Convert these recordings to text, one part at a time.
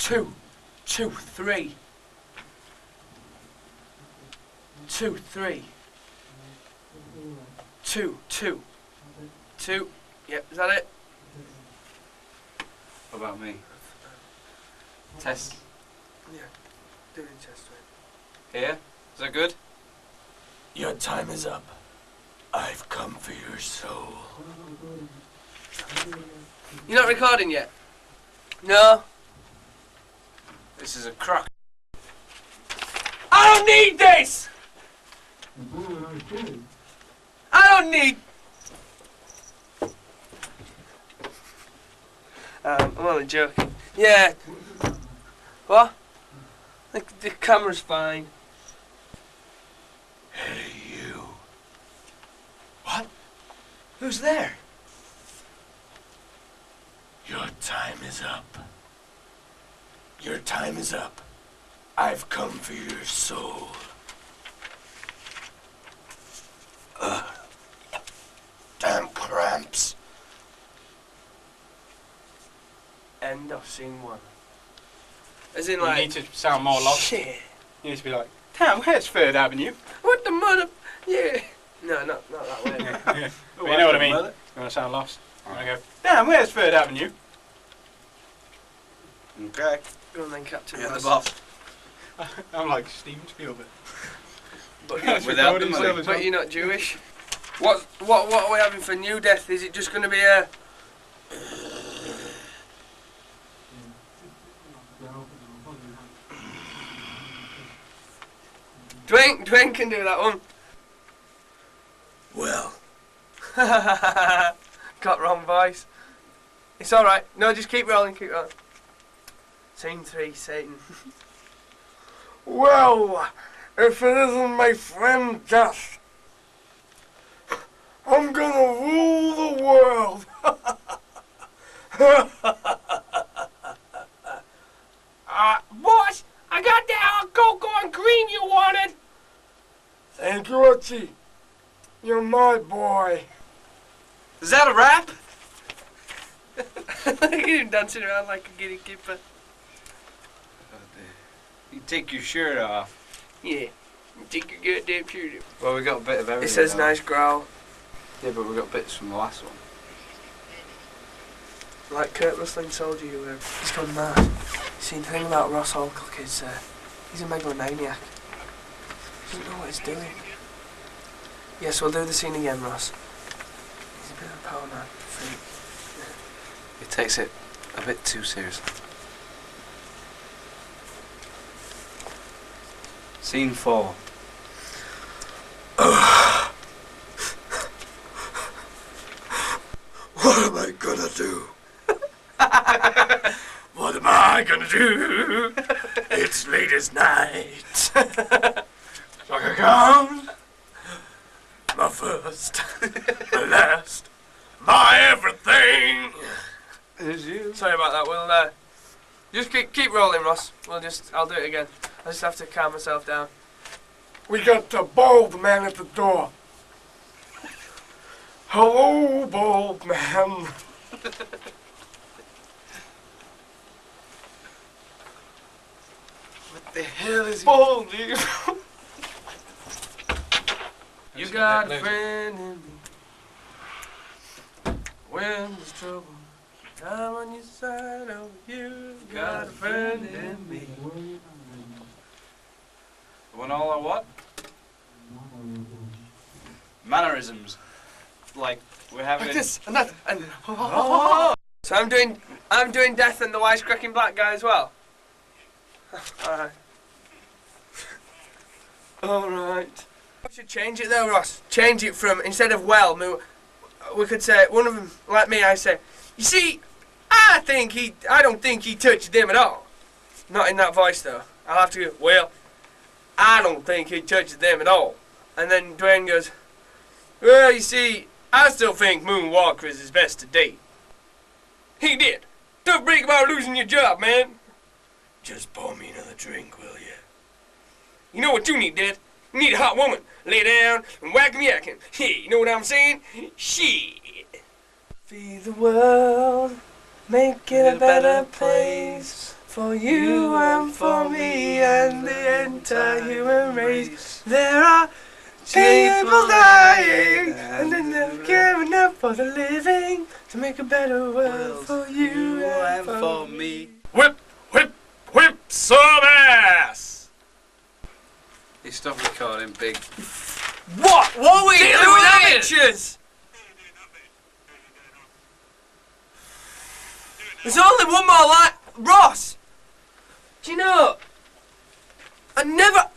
2, 2, 3. 2, 3. 2, 2. 2. Yep, is that it? What about me? Test. Yeah, do the test. Here? Is that good? Your time is up. I've come for your soul. You're not recording yet? No? This is a crock. I don't need this! I don't need... I'm only joking. Yeah. What? The camera's fine. Hey, you. What? Who's there? Your time is up. Your time is up. I've come for your soul. Damn cramps. End of scene 1. As in, You like... need to sound more lost. Shit. You need to be like, damn, where's 3rd Avenue? What the mother... Yeah. No, not that way. Yeah. But you know what I mean. You want to sound lost? I go, damn, where's 3rd Avenue? Okay. Go on then, Captain. You're the Ross. boss. I'm like Steven Spielberg. But, Without the money. but you're not Jewish. What are we having for new death? Is it just going to be a... Duane can do that one. Well, Got wrong voice. It's alright. No, just keep rolling, keep rolling. Scene 3, Satan. Well, if it isn't my friend Death, I'm gonna rule the world. Boss, I got that cocoa and cream you wanted. Thank you, Archie. You're my boy. Is that a rap? Look at him dancing around like a giddy kipper. You take your shirt off. Yeah. Take your goddamn shirt off. Well, we got a bit of everything. It says now. nice growl. Yeah, but we got bits from the last one. Like Kurt Russell told you, he's gone mad. See, the thing about Ross Holcock is he's a megalomaniac. He doesn't know what he's doing. Yes, we'll do the scene again, Ross. He's a bit of a power man, freak. He takes it a bit too seriously. Scene 4. what am I gonna do? What am I gonna do? It's late as night. Like a gun. My first, my last, my everything. Is you? Sorry about that. We'll just keep rolling, Ross. I'll do it again. I just have to calm myself down. We got the bald man at the door. Hello, bald man. What the hell is he? Bald, you. You got a friend in me. When there's trouble, I'm on your side. Oh, you got a friend in me. Want all our what? Mannerisms. Like we're having. Like this and that and. So I'm doing Death and the wisecracking black guy as well. Alright. Alright. We should change it though, Ross. Change it from, instead of well, we could say, one of them, like me, I say, you see, I don't think he touched them at all. Not in that voice though. I'll have to go, well, I don't think he touched them at all. And then Duane goes, well, you see, I still think Moonwalker is his best to date. He did. Tough break about losing your job, man. Just pour me another drink, will you? You know what you need, Dad? You need a hot woman. Lay down and whack me yakking. Hey, you know what I'm saying? Shit. Feed the world, make it a better place. For you and for me and the entire human race. There are people dying, and then they're giving up for the living to make a better world for you and for me. Whip, whip, whip some ass! You stop recording, Big. What? What are we doing with amateurs? There's only one more light. Ross! Do you know? I never...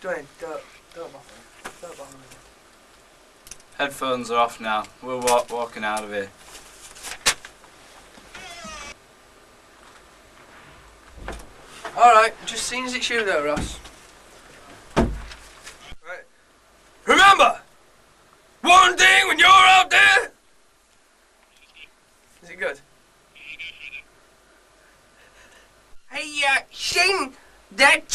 Duane, don't bother me. Don't bother me. Headphones are off now. We're walking out of here. Alright, just seeing as it's you there, Ross. Right. Remember! One thing when you're out there! Is it good? Hey, Shane, that,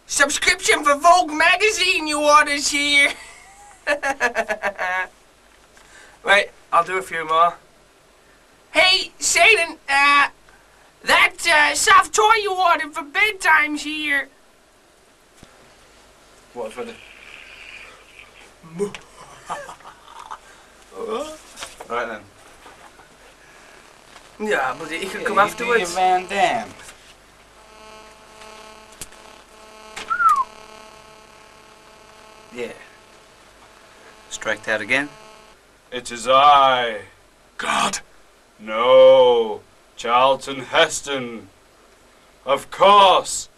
subscription for Vogue magazine you order's here. Wait, I'll do a few more. Hey, Shane, that, soft toy you ordered for bedtime's here. What for the... Right then. Yeah, but he can come afterwards. You do your Van Damme. Yeah. Strike that again. It is I. God. No. Charlton Heston. Of course.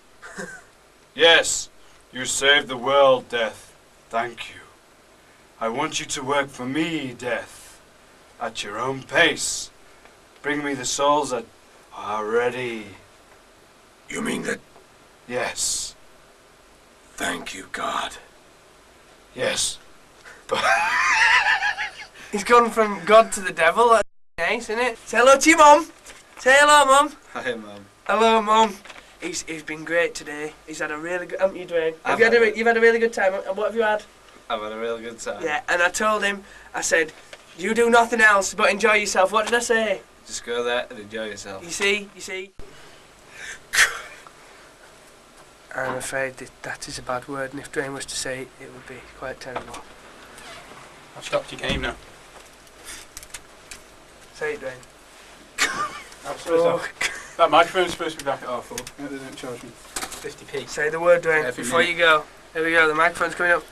Yes, you saved the world, Death. Thank you. I want you to work for me, Death. At your own pace. Bring me the souls that are ready. You mean that? Yes. Thank you, God. Yes. He's gone from God to the devil. That's nice, isn't it? Say hello to your mum. Say hello, Mum. Hi, Mum. Hello, Mum. He's been great today. He's had a really good... Haven't you, Duane? You've had a really good time. And what have you had? I've had a really good time. Yeah, and I told him, I said, you do nothing else but enjoy yourself. What did I say? Just go there and enjoy yourself. You see? I'm afraid that is a bad word, and if Duane was to say it, it would be quite terrible. I've stopped your game now. Say it, Duane. That microphone's supposed to be back at R4. They don't charge me 50p. Say the word, Duane, Every before minute. you go. Here we go, the microphone's coming up.